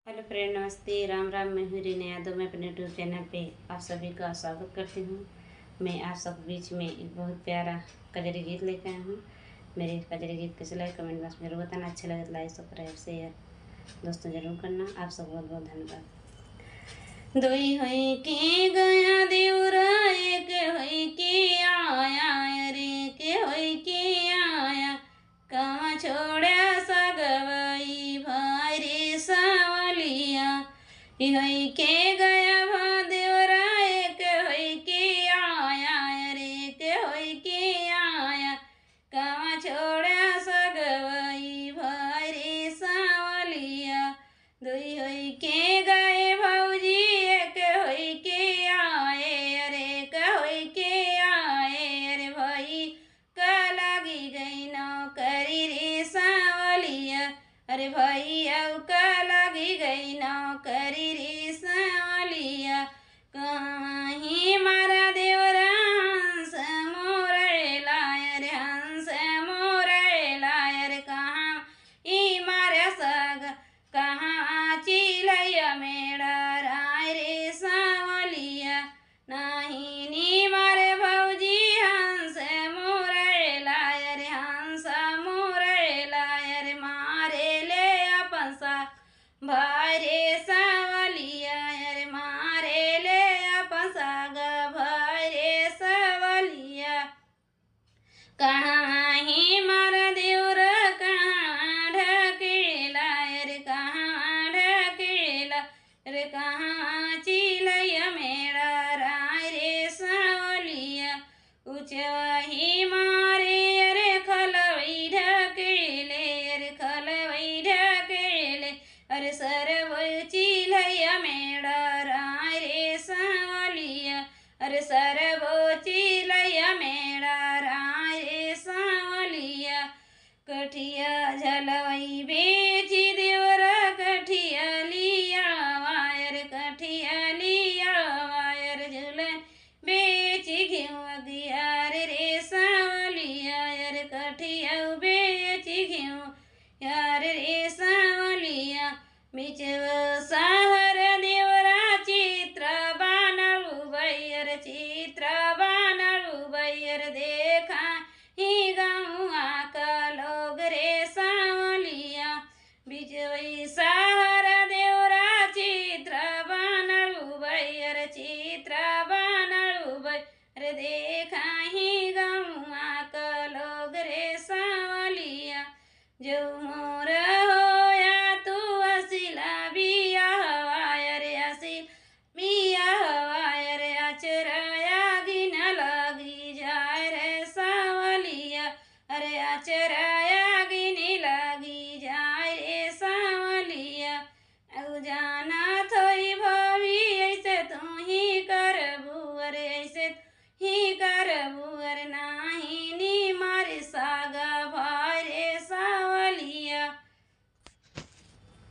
Hello friend, नमस्ते, राम राम। मैं हूँ रीना यादव। मैं अपने यूट्यूब चैनल पे आप सभी का स्वागत करती हूँ। मैं आप सब बीच में एक बहुत प्यारा कजरी गीत लेकर आई हूँ। मेरे कजरी गीत कैसे लगे कमेंट बॉक्स में जरूर बताना। अच्छा लगे तो लाइक सब्सक्राइब शेयर दोस्तों जरूर करना। आप सब बहुत बहुत धन्यवाद। दोई होई के गया देवरा, एक होई के आया रे, के होई के आया कहाँ छोड़ा सगवई भाई रे सावलिया। होई के गया भादेवरा, एक होई के आया रे, के होई के आया कहाँ छोड़ा सगवई भाई रे सावलिया। दोई होई के गए भौजी, एक होई के आए अरे, का होई के आए अरे भाई का लागी गई नौकरी रे सावलिया। अरे भाई अब का लागी गई नौकरी रे सावलिया। कहीं मारा देवरा हंस मोरे लायर, हंस मोरे लायर कहाँ ई मारे सग, कहाँ चिलैया मेरा राय रे सावलिया। नहीं नी मारे भौजी हंस मोरे लायर, हंस मोरे लायर मारे ले अपन सा भाई रे सावलिया। अरे मारे ले अपन साग भाई रे सावलिया। कहाँ ही मार देवर कहाँ ढकेला रे, कहाँ ढकेला रे कहाँ चिलैया मेरा राय रे सावलिया। उचवही मारे अरे खलवई ढकेले, अरे खलवई ढकेले अरे सरव चिलैया मेरा राय रे सावलिया। अरे सरव चिलैया मेरा राय रे सावलिया। कठिया झलवई बेची देवरा, कठिया लिया वायर, कठिया लिया वायर झुलन बेची घिउ अगियार रे सावलिया। अरे कठिया बेची घिउ यार रे सावलिया। बिचव सहर देवरा चित्र बानलु बैर, चित्र बानलु बैर देखा ही गाँवा का लोग रे सावलिया। बिचवई सहर देवरा चित्र बानलु बैर, चित्र बानलु बैर देखा ही गाँवा का लोग रे सावलिया। जो मोर होया तू असिला बिया हवायर, असिल बिया हवायर अचराया गिन लगी जाय रे सावलिया। अरे अचराया गिन लगी जाय रे सावलिया। औ जाना